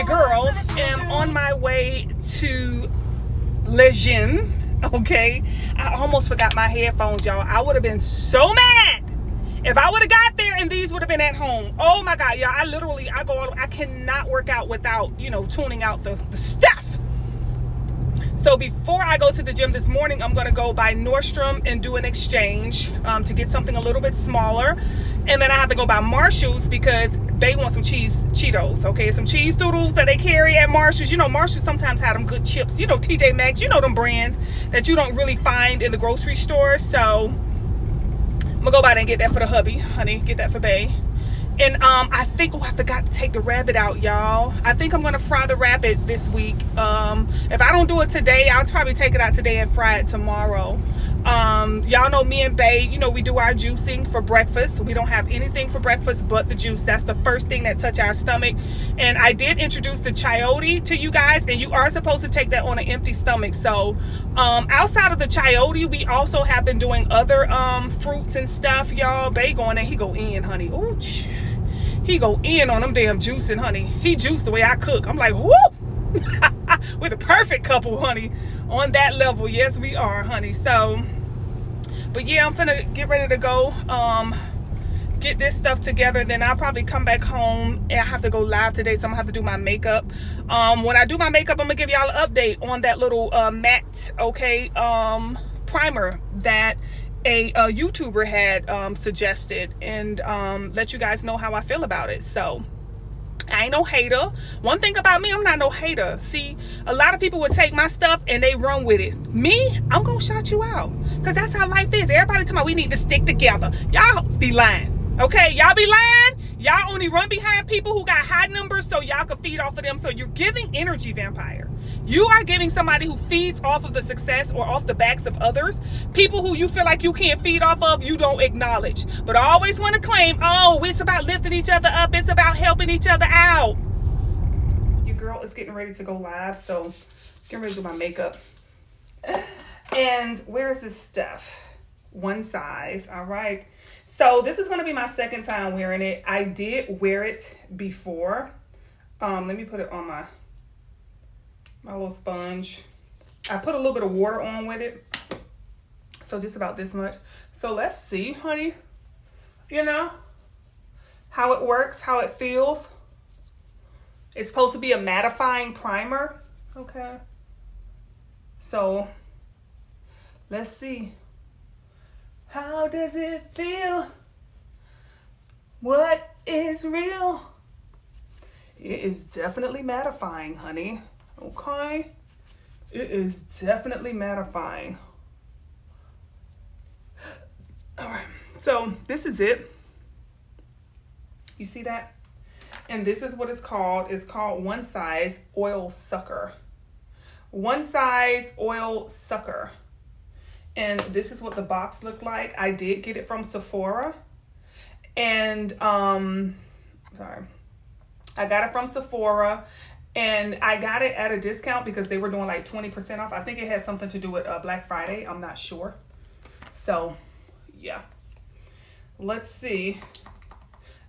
your girl am on my way to Legend. Okay, I almost forgot my headphones, y'all. I would have been so mad if I would have got there and these would have been at home. Oh my God, y'all, I cannot work out without, tuning out the stuff. So before I go to the gym this morning, I'm going to go by Nordstrom and do an exchange to get something a little bit smaller. And then I have to go by Marshall's because they want some Cheetos, okay? Some cheese doodles that they carry at Marshall's. Marshall's sometimes have them good chips. TJ Maxx, them brands that you don't really find in the grocery store. So I'm going to go by there and get that for the hubby, honey. Get that for Bae. And I forgot to take the rabbit out, y'all. I think I'm gonna fry the rabbit this week. If I don't do it today, I'll probably take it out today and fry it tomorrow. Y'all know me and Bae, we do our juicing for breakfast. We don't have anything for breakfast but the juice. That's the first thing that touch our stomach. And I did introduce the Chayote to you guys, and you are supposed to take that on an empty stomach. So outside of the Chayote, we also have been doing other fruits and stuff, y'all. Bae going there, he go in, honey. Ooh, he go in on them damn juicing, honey. He juiced the way I cook. I'm like, whoo! We're the perfect couple, honey. On that level, yes, we are, honey. So, but yeah, I'm finna get ready to go. Get this stuff together. Then I'll probably come back home, and I have to go live today, so I'm gonna have to do my makeup. When I do my makeup, I'm gonna give y'all an update on that little matte, primer that a YouTuber had suggested, and let you guys know how I feel about it. So I ain't no hater. One thing about me, I'm not no hater. See, a lot of people would take my stuff and they run with it. Me, I'm gonna shout you out, because that's how life is. Everybody tell me we need to stick together. Y'all be lying. Okay, y'all be lying. Y'all only run behind people who got high numbers so y'all can feed off of them. So you're giving energy, vampire. You are giving somebody who feeds off of the success or off the backs of others. People who you feel like you can't feed off of, you don't acknowledge. But I always want to claim, oh, it's about lifting each other up. It's about helping each other out. Your girl is getting ready to go live, so getting ready to do my makeup. And where is this stuff? One size, all right. So this is going to be my second time wearing it. I did wear it before. Let me put it on my little sponge. I put a little bit of water on with it. So just about this much. So let's see, honey, how it works, how it feels. It's supposed to be a mattifying primer. Okay. So let's see. How does it feel? What is real? It is definitely mattifying, honey. Okay? It is definitely mattifying. All right. So this is it. You see that? And this is what it's called. It's called One Size Oil Sucker. One Size Oil Sucker. And this is what the box looked like. I did get it from Sephora. And, I got it from Sephora. And I got it at a discount because they were doing like 20% off. I think it had something to do with Black Friday. I'm not sure. So, yeah. Let's see.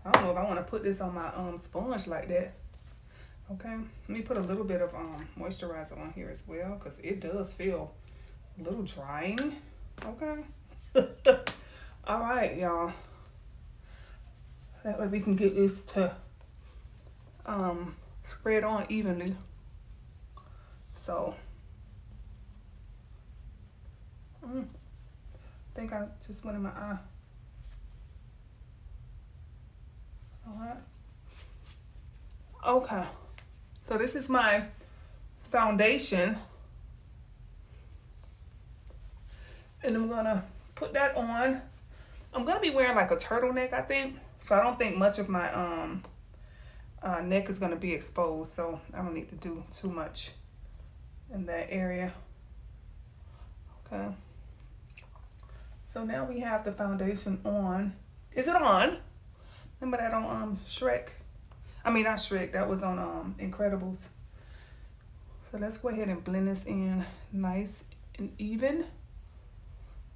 I don't know if I want to put this on my sponge like that. Okay. Let me put a little bit of moisturizer on here as well, because it does feel a little drying. Okay. All right, y'all. That way we can get this to spread on evenly. So I think I just went in my eye. All right. Okay. So this is my foundation. And I'm gonna put that on. I'm gonna be wearing like a turtleneck, I think. So I don't think much of my neck is gonna be exposed. So I don't need to do too much in that area. Okay. So now we have the foundation on. Is it on? Remember that on Shrek? I mean, not Shrek. That was on Incredibles. So let's go ahead and blend this in nice and even.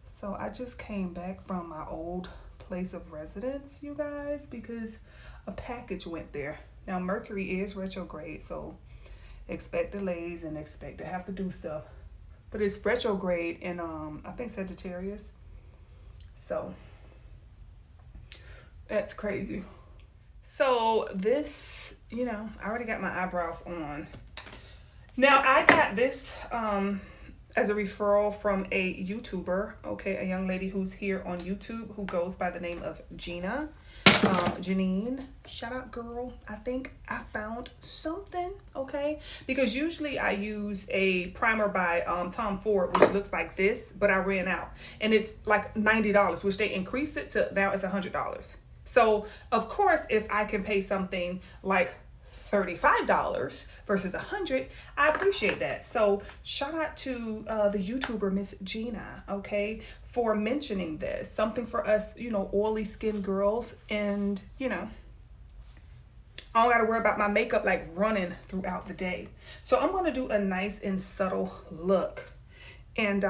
So I just came back from my old place of residence, you guys, because a package went there. Now Mercury is retrograde, so expect delays and expect to have to do stuff. But it's retrograde in I think Sagittarius. So that's crazy. So this, you know, I already got my eyebrows on. Now I got this as a referral from a YouTuber, okay, a young lady who's here on YouTube who goes by the name of Gina Janine. Shout out, girl. I think I found something, okay, because usually I use a primer by Tom Ford, which looks like this, but I ran out, and it's like $90, which they increased it to now it's $100. So of course, if I can pay something like $35 versus $100, I appreciate that. So shout out to the YouTuber Miss Gina, okay, for mentioning this. Something for us, you know, oily skin girls, and you know, I don't gotta worry about my makeup like running throughout the day. So I'm gonna do a nice and subtle look, and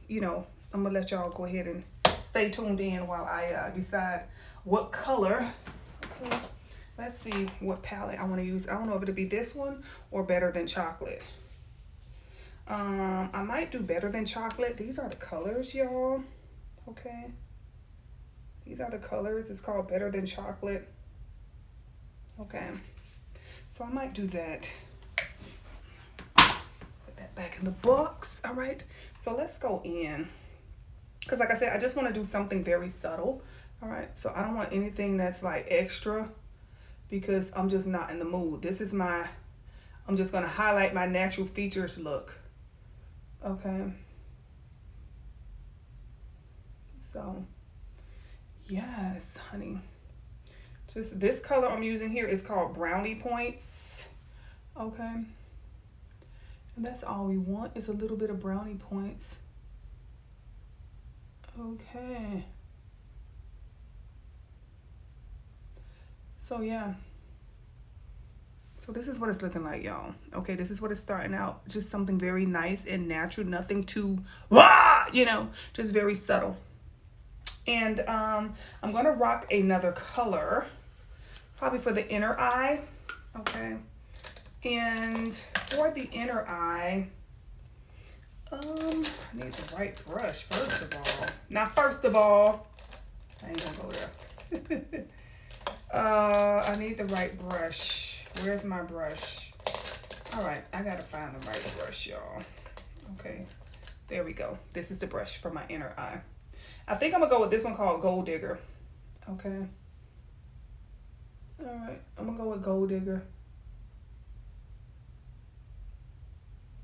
you know, I'm gonna let y'all go ahead and stay tuned in while I decide what color. Okay. Let's see what palette I want to use. I don't know if it'll be this one or Better Than Chocolate. I might do Better Than Chocolate. These are the colors, y'all. Okay. These are the colors. It's called Better Than Chocolate. Okay. So I might do that. Put that back in the box. All right. So let's go in. Because like I said, I just want to do something very subtle. All right. So I don't want anything that's like extra, because I'm just not in the mood. This is my, I'm just going to highlight my natural features look. Okay. So, yes, honey. Just this color I'm using here is called Brownie Points. Okay. And that's all we want is a little bit of brownie points. Okay. So yeah, so this is what it's looking like, y'all. Okay, this is what it's starting out. Just something very nice and natural, nothing too, you know, just very subtle. And I'm gonna rock another color, probably for the inner eye, okay? And for the inner eye, I need the right brush, first of all. Now, first of all, I ain't gonna go there. I need the right brush. Where's my brush? All right, I gotta find the right brush, y'all. Okay, there we go. This is the brush for my inner eye. I think I'm gonna go with this one called Gold Digger. Okay. All right, I'm gonna go with Gold Digger.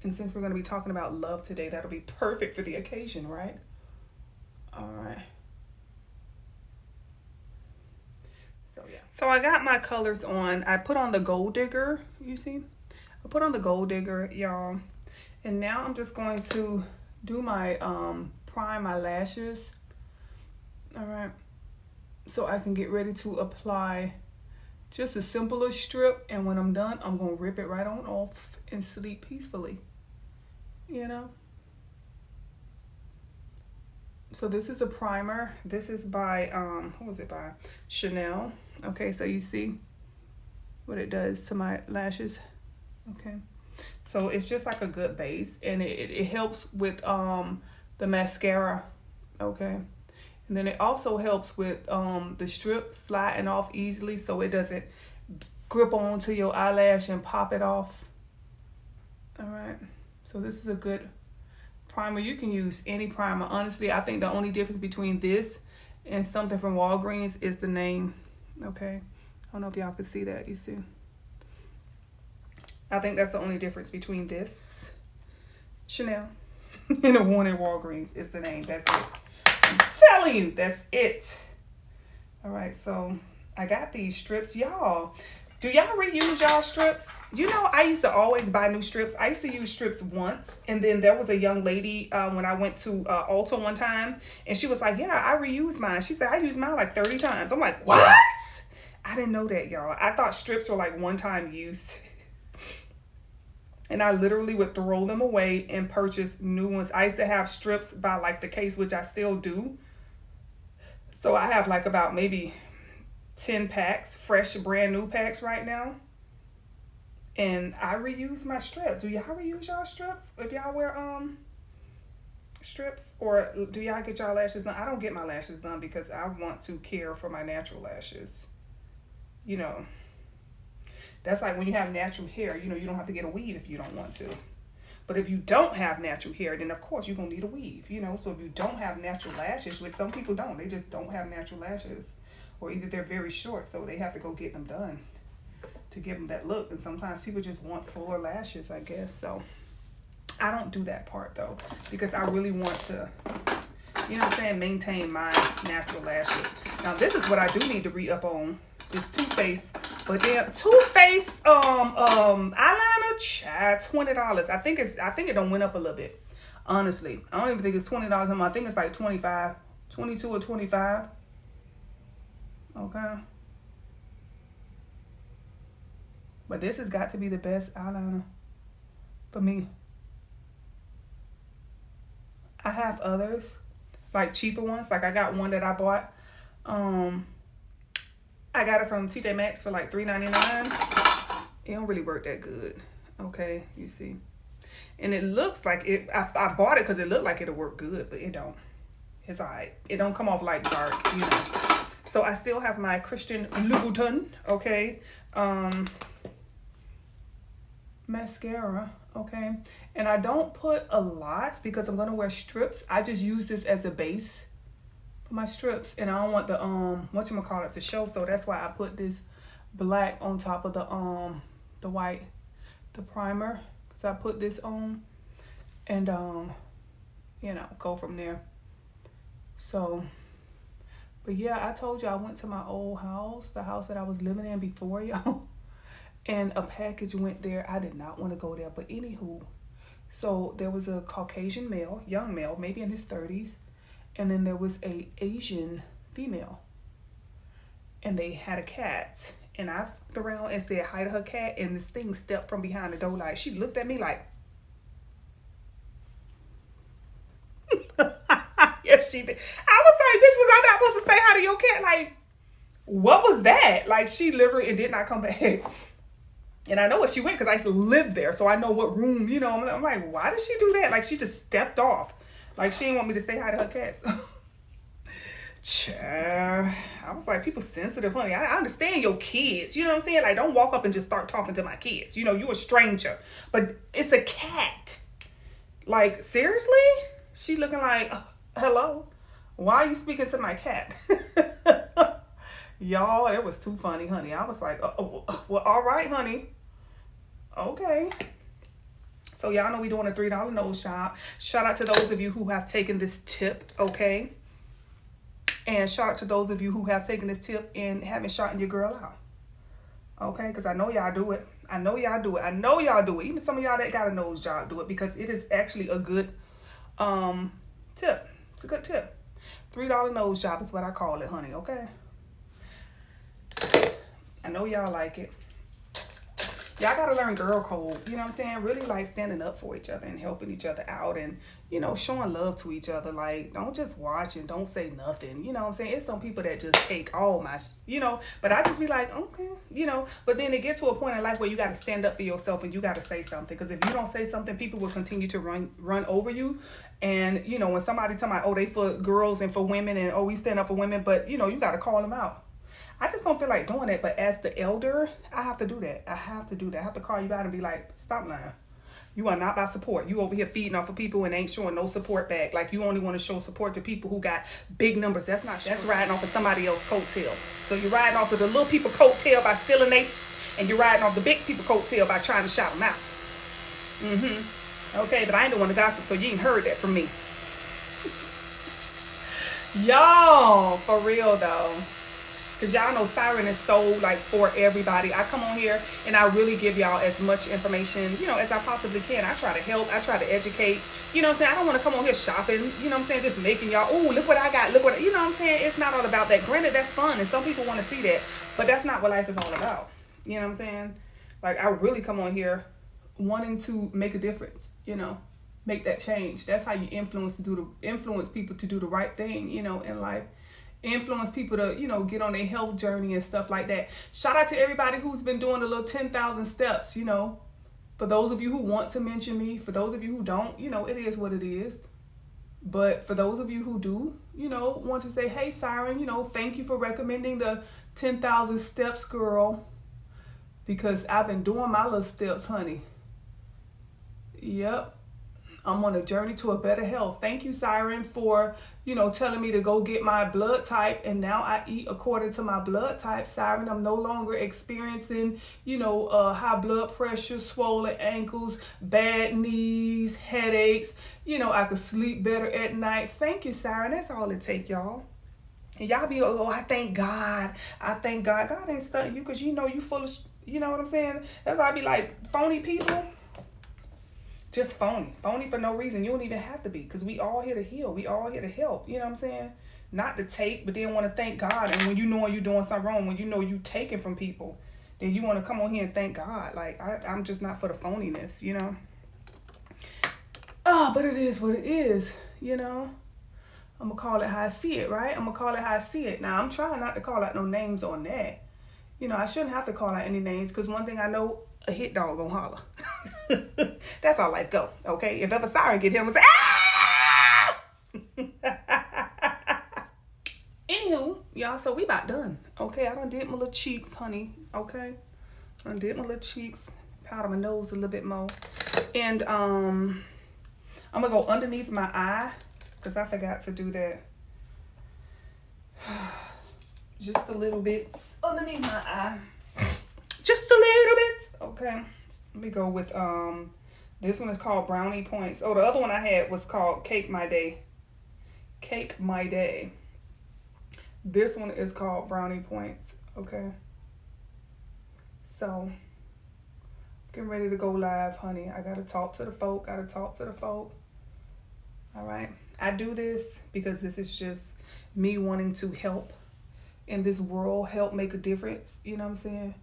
And since we're gonna be talking about love today, that'll be perfect for the occasion, right? All right. So I got my colors on. I put on the Gold Digger, you see? I put on the Gold Digger, y'all. And now I'm just going to do my, prime my lashes. All right. So I can get ready to apply just a simpler strip. And when I'm done, I'm going to rip it right on off and sleep peacefully. You know? So this is a primer. This is by, who was it by? Chanel. Okay, so you see what it does to my lashes. Okay, so it's just like a good base, and it helps with the mascara. Okay, and then it also helps with the strip sliding off easily, so it doesn't grip onto your eyelash and pop it off. All right, so this is a good primer. You can use any primer. Honestly, I think the only difference between this and something from Walgreens is the name. Okay, I don't know if y'all can see that. You see, I think that's the only difference between this Chanel and the one in Walgreens is the name. That's it. I'm telling you, that's it. All right, so I got these strips. Y'all, do y'all reuse y'all strips? You know, I used to always buy new strips. I used to use strips once, and then there was a young lady when I went to Ulta one time, and she was like, yeah, I reuse mine. She said, I use mine like 30 times. I'm like, what? I didn't know that, y'all. I thought strips were like one-time use. And I literally would throw them away and purchase new ones. I used to have strips by like the case, which I still do. So I have like about maybe 10 packs, fresh, brand new packs right now. And I reuse my strips. Do y'all reuse y'all strips? If y'all wear strips, or do y'all get y'all lashes done? I don't get my lashes done because I want to care for my natural lashes. You know, that's like when you have natural hair, you know, you don't have to get a weave if you don't want to. But if you don't have natural hair, then of course you're going to need a weave, you know. So if you don't have natural lashes, which some people don't, they just don't have natural lashes. Or either they're very short, so they have to go get them done to give them that look. And sometimes people just want fuller lashes, I guess. So I don't do that part though, because I really want to, you know what I'm saying, maintain my natural lashes. Now this is what I do need to re-up on. This Too Faced, but then Too Faced eyeliner, $20. I think it don't went up a little bit. Honestly, I don't even think it's $20 a month. I think it's like 25, 22 or 25. Okay, but this has got to be the best eyeliner for me. I have others, like cheaper ones. Like I got one that I bought. I got it from TJ Maxx for like $3.99. It don't really work that good. Okay, you see. And it looks like it, I bought it because it looked like it'll work good, but it don't. It's alright. It don't come off like dark, you know. So I still have my Christian Louboutin, okay. Mascara, okay. And I don't put a lot because I'm gonna wear strips. I just use this as a base for my strips, and I don't want the whatchamacallit to show, so that's why I put this black on top of the white, the primer, because I put this on, and you know, go from there. So, but yeah, I told you I went to my old house, the house that I was living in before, y'all, and a package went there. I did not want to go there, but anywho, so there was a Caucasian male, young male, maybe in his 30s, and then there was a Asian female, and they had a cat, and I looked around and said hi to her cat, and this thing stepped from behind the door. Like, she looked at me like, yes, she did. I was like, bitch, was I not supposed to say hi to your cat? Like, what was that? Like, she literally, and did not come back. And I know where she went because I used to live there, so I know what room, you know. I'm like, why did she do that? Like, she just stepped off. Like, she didn't want me to say hi to her cats. Child. I was like, people sensitive, honey. I understand your kids. You know what I'm saying? Like, don't walk up and just start talking to my kids. You know, you a stranger. But it's a cat. Like, seriously? She looking like, hello? Why are you speaking to my cat? Y'all, it was too funny, honey. I was like, well, all right, honey. Okay. So y'all know we doing a $3 nose job. Shout out to those of you who have taken this tip, okay? And shout out to those of you who have taken this tip and haven't shot your girl out. Okay? Because I know y'all do it. I know y'all do it. I know y'all do it. Even some of y'all that got a nose job do it, because it is actually a good tip. It's a good tip. $3 nose job is what I call it, honey, okay? I know y'all like it. Y'all gotta learn girl code, you know what I'm saying? Really like standing up for each other and helping each other out, and, you know, showing love to each other. Like, don't just watch and don't say nothing, you know what I'm saying? It's some people that just take all my, you know, but I just be like, okay, you know, but then it get to a point in life where you gotta stand up for yourself and you gotta say something, because if you don't say something, people will continue to run over you. And, you know, when somebody tell me, oh, they for girls and for women, and, oh, we stand up for women, but, you know, you gotta call them out. I just don't feel like doing it, but as the elder, I have to do that. I have to call you out and be like, stop lying. You are not about support. You over here feeding off of people and ain't showing no support back. Like, you only want to show support to people who got big numbers. That's riding off of somebody else's coattail. So you're riding off of the little people coattail by stealing they, and you're riding off the big people coattail by trying to shout them out. Okay, but I ain't the one to gossip, so you ain't heard that from me. Y'all, for real though. Because y'all know Siren is so, like, for everybody. I come on here and I really give y'all as much information, you know, as I possibly can. I try to help. I try to educate. You know what I'm saying? I don't want to come on here shopping, you know what I'm saying, just making y'all, oh, look what I got. Look what, you know what I'm saying? It's not all about that. Granted, that's fun, and some people want to see that. But that's not what life is all about. You know what I'm saying? Like, I really come on here wanting to make a difference, you know, make that change. That's how you influence people to do the right thing, you know, in life. influence people to, you know, get on their health journey and stuff like that. Shout out to everybody who's been doing the little 10,000 steps, you know. For those of you who want to mention me, for those of you who don't, you know, it is what it is. But for those of you who do, you know, want to say, hey, Siren, you know, thank you for recommending the 10,000 steps, girl. Because I've been doing my little steps, honey. Yep. I'm on a journey to a better health. Thank you, Siren, for, you know, telling me to go get my blood type. And now I eat according to my blood type, Siren. I'm no longer experiencing, you know, high blood pressure, swollen ankles, bad knees, headaches. You know, I could sleep better at night. Thank you, Siren. That's all it take, y'all. And y'all be, oh, I thank God. I thank God. God ain't stunting you because you know you full of, you know what I'm saying? That's why I be like, phony people. Just phony. Phony for no reason. You don't even have to be, because we all here to heal. We all here to help. You know what I'm saying? Not to take, but then want to thank God. And when you know you're doing something wrong, when you know you taking from people, then you want to come on here and thank God. Like, I'm just not for the phoniness, you know? Oh, but it is what it is, you know? I'm going to call it how I see it, right? I'm going to call it how I see it. Now, I'm trying not to call out no names on that. You know, I shouldn't have to call out any names, because one thing I know, a hit dog gonna holler. That's how life go, okay? If ever Siren get him and say, ah! Anywho, y'all, so we about done, okay? I done did my little cheeks, honey, okay? I done did my little cheeks, powder my nose a little bit more. And I'm gonna go underneath my eye, because I forgot to do that. Just a little bit underneath my eye. Just a little bit. Okay. Let me go with, this one is called Brownie Points. Oh, the other one I had was called Cake My Day. Cake My Day. This one is called Brownie Points. Okay. So, getting ready to go live, honey. I gotta talk to the folk. All right. I do this because this is just me wanting to help in this world, help make a difference. You know what I'm saying?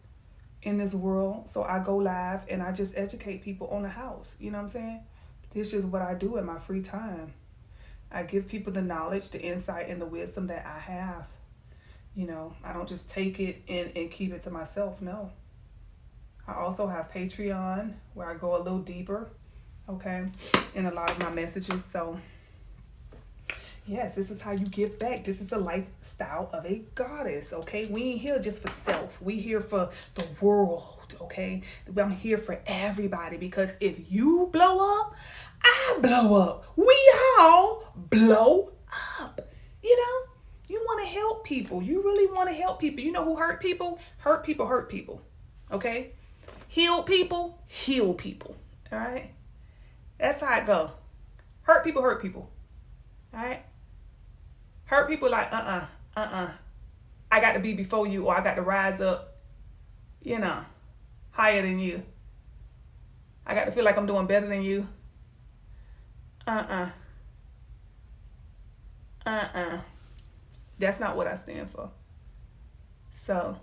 In this world. So I go live and I just educate people on the house. You know what I'm saying? This is what I do in my free time. I give people the knowledge, the insight, and the wisdom that I have. You know, I don't just take it and keep it to myself. No. I also have Patreon where I go a little deeper, okay, in a lot of my messages. So yes, this is how you give back. This is the lifestyle of a goddess, okay? We ain't here just for self. We here for the world, okay? I'm here for everybody, because if you blow up, I blow up. We all blow up, you know? You want to help people. You really want to help people. You know who hurt people? Hurt people hurt people, okay? Heal people, all right? That's how it go. Hurt people hurt people, all right? Hurt people like, I got to be before you, or I got to rise up, you know, higher than you. I got to feel like I'm doing better than you. That's not what I stand for. So,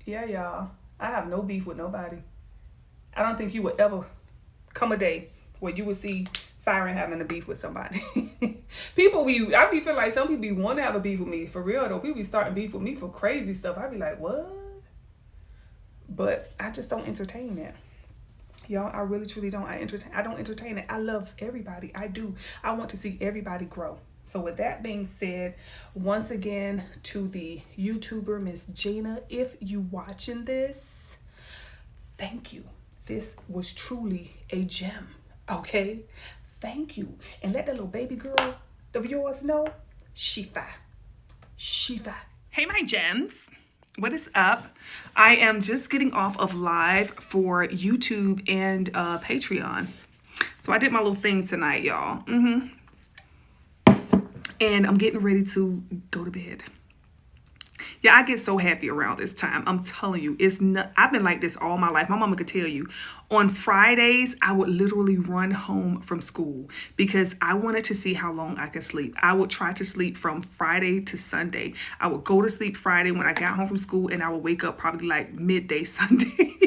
yeah, y'all, I have no beef with nobody. I don't think you would ever come a day where you would see Siren having a beef with somebody. I be feeling like some people be want to have a beef with me. For real though, people be starting beef with me for crazy stuff. I be like, what? But I just don't entertain that. Y'all, I really truly don't. I don't entertain it. I love everybody. I do. I want to see everybody grow. So with that being said, once again to the YouTuber Miss Gina, if you watching this, thank you. This was truly a gem. Okay? Thank you. And let that little baby girl of yours know she fine. Hey, my gems. What is up? I am just getting off of live for YouTube and Patreon. So I did my little thing tonight, y'all. And I'm getting ready to go to bed. Yeah, I get so happy around this time. I'm telling you, I've been like this all my life. My mama could tell you. On Fridays, I would literally run home from school because I wanted to see how long I could sleep. I would try to sleep from Friday to Sunday. I would go to sleep Friday when I got home from school, and I would wake up probably like midday Sunday.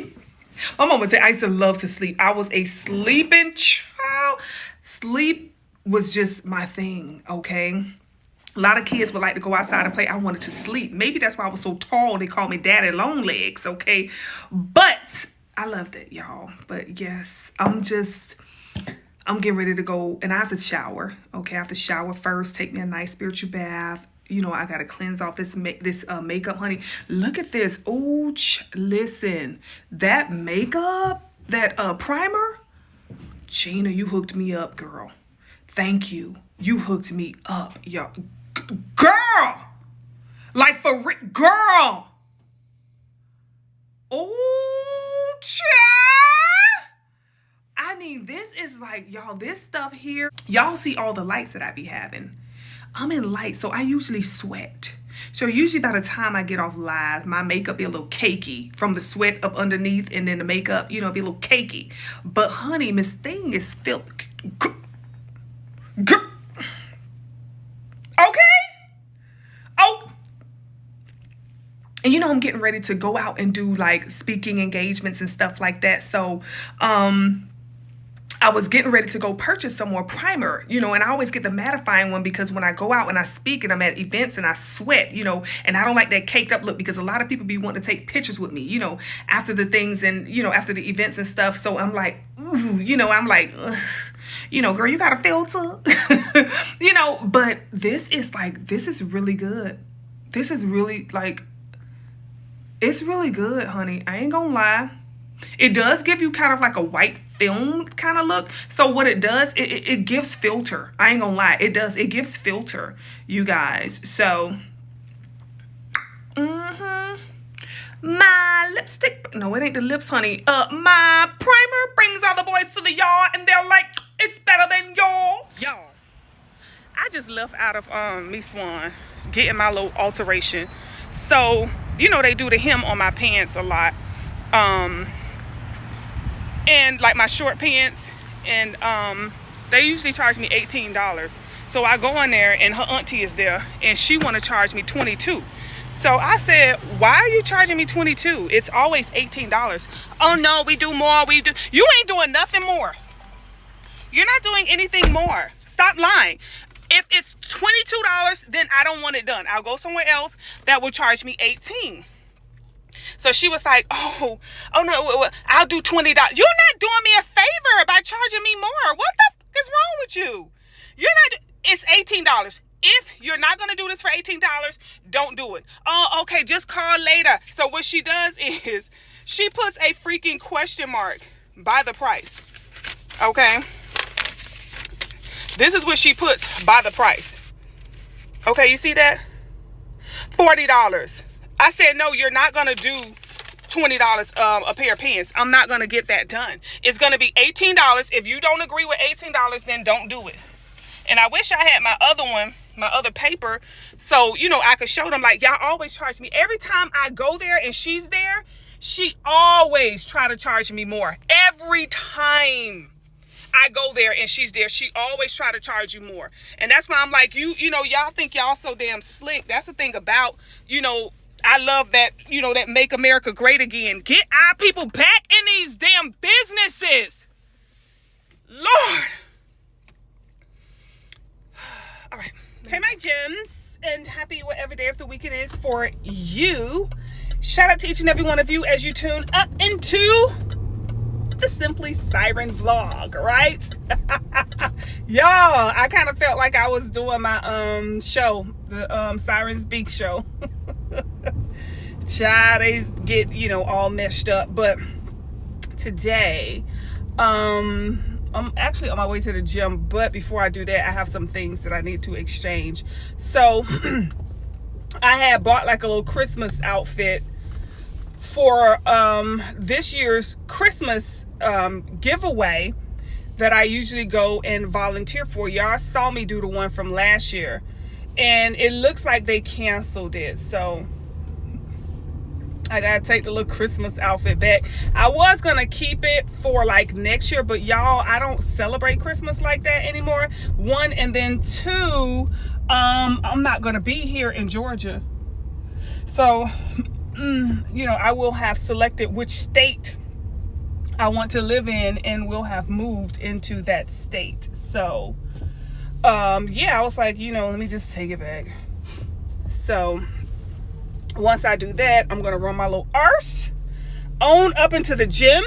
My mama would say I used to love to sleep. I was a sleeping child. Sleep was just my thing, okay? A lot of kids would like to go outside and play. I wanted to sleep. Maybe that's why I was so tall. They called me Daddy Long Legs, okay? But I loved it, y'all. But yes, I'm getting ready to go, and I have to shower, okay? I have to shower first, take me a nice spiritual bath. You know, I got to cleanse off this makeup, honey. Look at this. Oh, listen, that makeup, that primer, Gina, you hooked me up, girl. Thank you. You hooked me up, y'all. Girl! Like, for real, girl! Oh, child! I mean, this is like, y'all, this stuff here. Y'all see all the lights that I be having. I'm in light, so I usually sweat. So usually by the time I get off live, my makeup be a little cakey from the sweat up underneath, and then the makeup, you know, be a little cakey. But honey, Miss Thing is filthy. Okay? Oh. And you know, I'm getting ready to go out and do like speaking engagements and stuff like that. So, I was getting ready to go purchase some more primer, you know, and I always get the mattifying one because when I go out and I speak and I'm at events and I sweat, you know, and I don't like that caked up look because a lot of people be wanting to take pictures with me, you know, after the things and, you know, after the events and stuff. So I'm like, ooh, you know, I'm like, ugh, you know, girl, you got a filter, you know, but this is really good. This is really like, it's really good, honey. I ain't gonna lie. It does give you kind of like a white film kind of look. So what it does, it gives filter. I ain't gonna lie. It does. It gives filter, you guys. So, my lipstick. No, it ain't the lips, honey. My primer brings all the boys to the yard and they're like, it's better than yours. Y'all, I just left out of Miss Swan getting my little alteration. So, you know, they do the hem on my pants a lot. And like my short pants, and they usually charge me $18. So I go in there and her auntie is there and she want to charge me $22. So I said, why are you charging me $22? It's always $18. Oh no, we do more. You ain't doing nothing more. You're not doing anything more. Stop lying. If it's $22, then I don't want it done. I'll go somewhere else that will charge me $18. So she was like, oh no, I'll do $20. You're not doing me a favor by charging me more. What the fuck is wrong with you? It's $18. If you're not going to do this for $18, don't do it. Oh, okay, just call later. So what she does is she puts a freaking question mark by the price. Okay. This is what she puts by the price. Okay, you see that? $40. I said, no, you're not going to do $20 a pair of pants. I'm not going to get that done. It's going to be $18. If you don't agree with $18, then don't do it. And I wish I had my other one, my other paper, so, you know, I could show them, like, y'all always charge me. Every time I go there and she's there, she always try to charge me more. Every time I go there and she's there, she always try to charge you more. And that's why I'm like, you know, y'all think y'all so damn slick. That's the thing about, you know, I love that, you know, that Make America Great Again. Get our people back in these damn businesses. Lord. All right. Hey, my gems, and happy whatever day of the week it is for you. Shout out to each and every one of you as you tune up into the Simply Siren vlog, right? Y'all, I kind of felt like I was doing my show, the Siren Speak show. Child, they get, you know, all messed up. But today, I'm actually on my way to the gym, but before I do that, I have some things that I need to exchange. So I had bought like a little Christmas outfit for this year's Christmas giveaway that I usually go and volunteer for. Y'all saw me do the one from last year, and it looks like they canceled it. So I gotta take the little Christmas outfit back. I was gonna keep it for like next year, but y'all, I don't celebrate Christmas like that anymore. One, and then two, I'm not gonna be here in Georgia. So, you know, I will have selected which state I want to live in and will have moved into that state. So, yeah, I was like, you know, let me just take it back. So once I do that, I'm gonna run my little arse on up into the gym.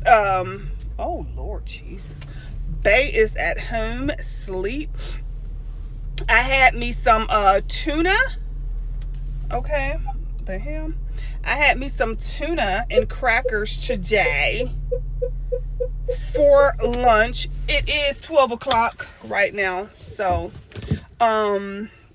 Oh Lord Jesus, Bay is at home sleep. I had me some tuna. Okay, the hell, I had me some tuna and crackers today for lunch. It is 12 o'clock right now. So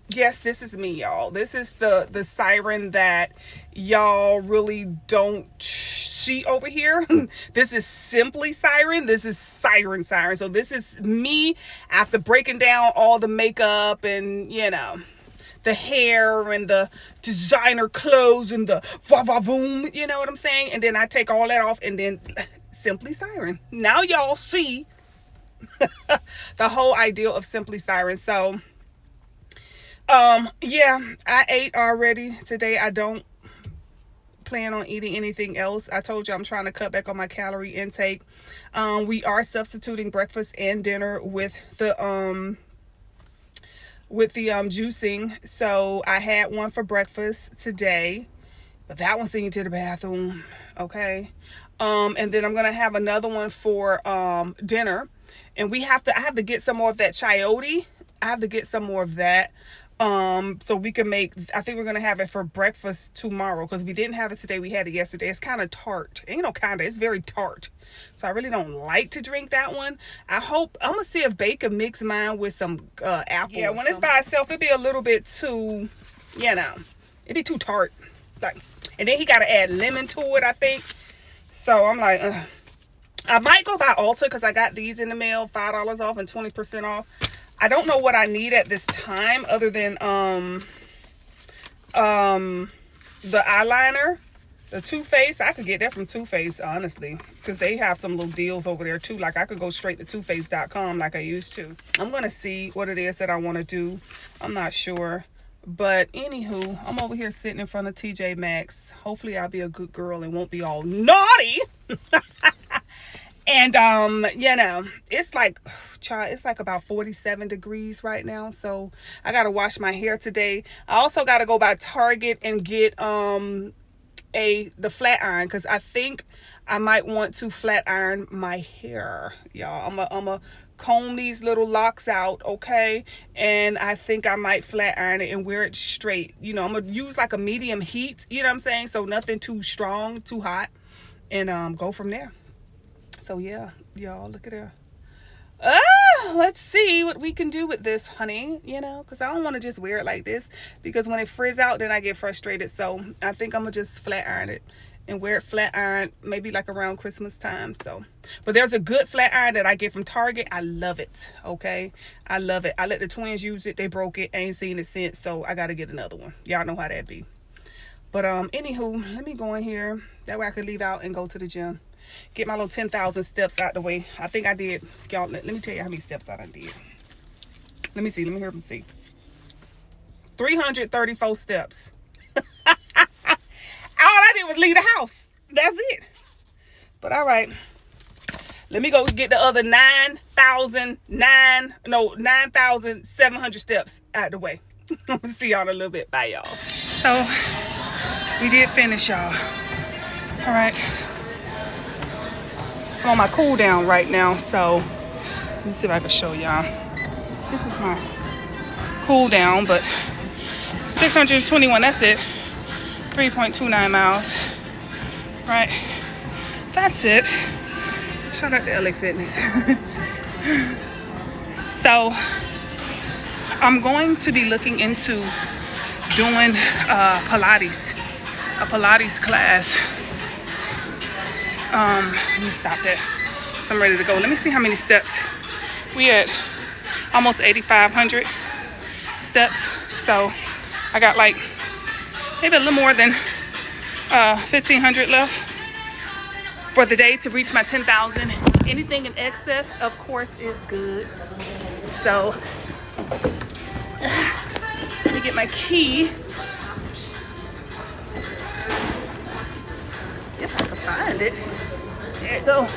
yes, this is me, y'all. This is the Siren that y'all really don't see over here. This is simply Siren. This is Siren. So this is me after breaking down all the makeup and, you know, the hair and the designer clothes and the Voom, you know what I'm saying? And then I take all that off and then simply Siren. Now y'all see the whole idea of simply Siren. So yeah, I ate already today. I don't plan on eating anything else. I told you I'm trying to cut back on my calorie intake. We are substituting breakfast and dinner with the juicing. So I had one for breakfast today, but that one's seen to the bathroom. Okay. And then I'm gonna have another one for dinner, and I have to get some more of that chayote. I have to get some more of that. So we can make, I think we're gonna have it for breakfast tomorrow, because we didn't have it today. We had it yesterday. It's kind of tart. You know, it's very tart. So I really don't like to drink that one. I'm gonna see if Baker mix mine with some apple. Yeah, when it's by itself, it'd be a little bit too, you know, it'd be too tart. Like, and then he gotta add lemon to it, I think. So I'm like, I might go by Ulta, because I got these in the mail, $5 off and 20% off. I don't know what I need at this time other than the eyeliner, the Too Faced. I could get that from Too Faced, honestly, because they have some little deals over there too. Like, I could go straight to toofaced.com like I used to. I'm gonna see what it is that I want to do. I'm not sure, but anywho, I'm over here sitting in front of TJ Maxx. Hopefully I'll be a good girl and won't be all naughty. And you know, it's like, child, it's like about 47 degrees right now. So I gotta wash my hair today. I also gotta go by Target and get the flat iron, because I think I might want to flat iron my hair, y'all. I'm a comb these little locks out, okay? And I think I might flat iron it and wear it straight. You know, I'm gonna use like a medium heat, you know what I'm saying? So nothing too strong, too hot, and go from there. So yeah, y'all, look at her. Let's see what we can do with this, honey, you know, because I don't want to just wear it like this, because when it frizz out, then I get frustrated. So I think I'm gonna just flat iron it and wear it flat iron, maybe like around Christmas time. So, but there's a good flat iron that I get from Target. I love it. Okay, I love it. I let the twins use it. They broke it. I ain't seen it since, so I gotta get another one. Y'all know how that be. But anywho, let me go in here, that way I could leave out and go to the gym. Get my little 10,000 steps out the way. I think I did, y'all, let me tell you how many steps I did. Let me see, let me hear them see. 334 steps. All I did was leave the house. That's it. But all right. Let me go get the other 9,700 steps out the way. I'm gonna see y'all in a little bit. Bye, y'all. So, we did finish, y'all. All right. I'm on my cool down right now, so let me see if I can show y'all. This is my cool down, but 621, that's it. 3.29 miles. Right. That's it. Shout out to LA Fitness. So I'm going to be looking into doing Pilates, a Pilates class. Let me stop that. So I'm ready to go. Let me see how many steps. We at almost 8,500 steps. So I got like maybe a little more than 1,500 left for the day to reach my 10,000. Anything in excess, of course, is good. So let me get my key. If I can find it. There it go. All right.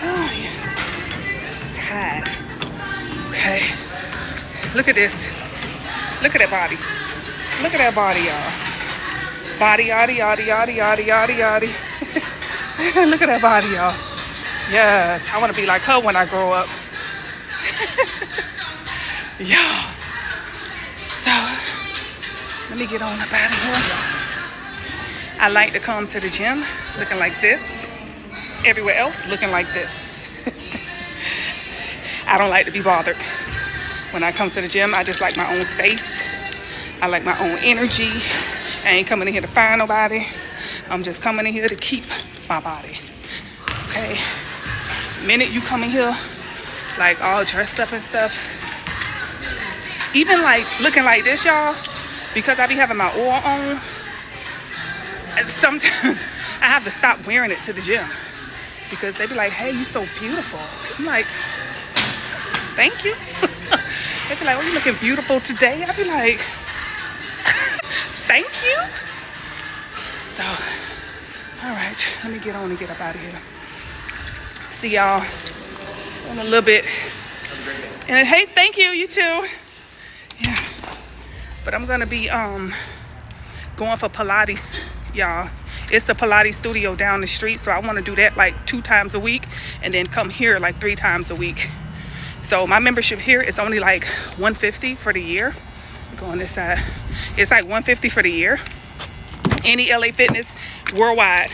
Oh, yeah. hide. Okay. Look at this. Look at that body. Look at that body, y'all. Body, yaddy, yaddy, yaddy, yaddy, yaddy, yaddy. Look at that body, y'all. Yes, I want to be like her when I grow up. Y'all. So, let me get on up out of here. I like to come to the gym looking like this. Everywhere else looking like this. I don't like to be bothered. When I come to the gym, I just like my own space. I like my own energy. I ain't coming in here to find nobody. I'm just coming in here to keep my body. Okay? The minute you come in here, like all dressed up and stuff, even like looking like this, y'all, because I be having my oil on, sometimes I have to stop wearing it to the gym because they be like, hey, you so beautiful. I'm like, thank you. They be like, oh, you looking beautiful today. I be like, thank you. So, all right, let me get on and get up out of here. See y'all in a little bit. And hey, thank you, you too. Yeah, but I'm gonna be going for Pilates, y'all. It's a Pilates studio down the street, so I want to do that like 2 times a week and then come here like 3 times a week. So my membership here is only like $150 for the year. Go on this side. It's like $150 for the year. Any LA Fitness worldwide.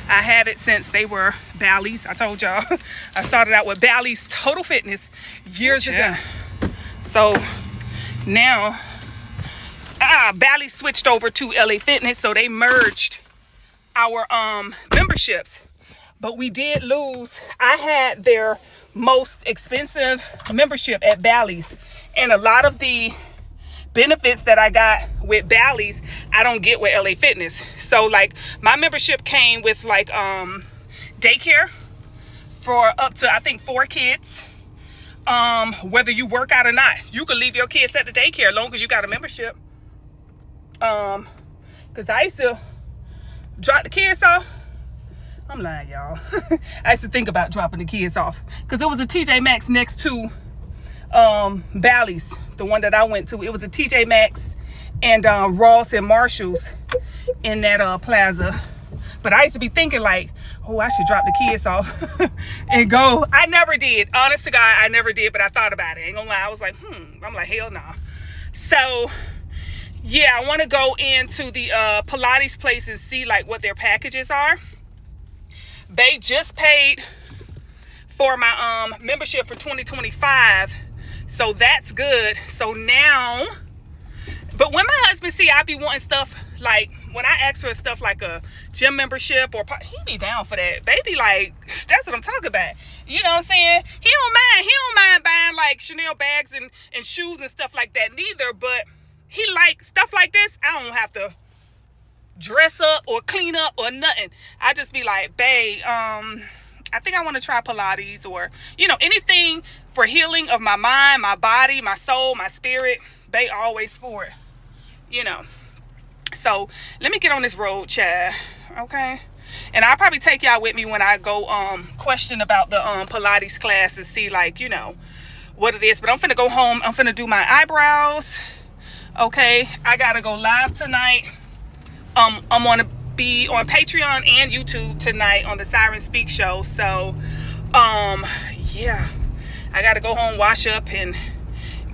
I had it since they were Bally's. I told y'all I started out with Bally's Total Fitness years ago. So now Bally's switched over to LA Fitness, so they merged our memberships. But we did lose. I had their most expensive membership at Bally's, and a lot of the benefits that I got with Bally's I don't get with LA Fitness. So like my membership came with like daycare for up to I think 4 kids. Whether you work out or not, you can leave your kids at the daycare as long as you got a membership. Because I used to drop the kids off. I'm lying, y'all. I used to think about dropping the kids off because it was a TJ Maxx next to Bally's, the one that I went to. It was a TJ Maxx and Ross and Marshall's in that plaza. But I used to be thinking like, oh, I should drop the kids off and go. I never did. Honest to God, I never did, but I thought about it. Ain't gonna lie. I was like, I'm like, hell no. Nah. So yeah, I want to go into the Pilates place and see like what their packages are. They just paid for my membership for 2025, so that's good. So now, but when my husband see I be wanting stuff like, when I ask for stuff like a gym membership or he be down for that. They be like, that's what I'm talking about. You know what I'm saying? He don't mind buying like Chanel bags and shoes and stuff like that neither, but he like stuff like this. I don't have to dress up or clean up or nothing. I just be like, babe, I think I want to try Pilates, or you know, anything for healing of my mind, my body, my soul, my spirit. They always for it, you know. So let me get on this road, child. Okay, and I'll probably take y'all with me when I go question about the Pilates class and see like, you know, what it is. But I'm finna go home. I'm finna do my eyebrows. Okay, I gotta go live tonight. I'm gonna be on Patreon and YouTube tonight on the Siren Speak show. So yeah, I gotta go home, wash up and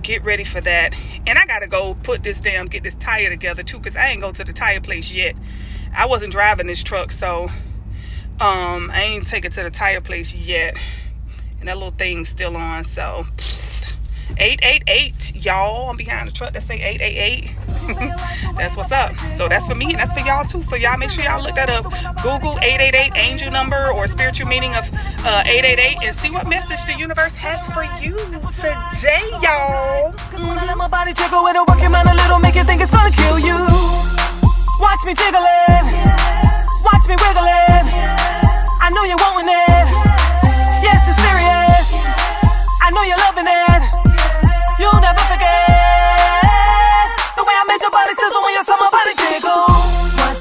get ready for that. And I gotta go get this tire together too, because I ain't go to the tire place yet. I wasn't driving this truck, so I ain't take it to the tire place yet. And that little thing's still on, so 888, y'all. I'm behind the truck that say 888. That's what's up. So that's for me and that's for y'all too. So y'all make sure y'all look that up. Google 888 angel number or spiritual meaning of 888 and see what message the universe has for you today, y'all. Let my body jiggle with a working mind a little, make you think it's gonna kill you. Watch me jiggling, watch me wiggling.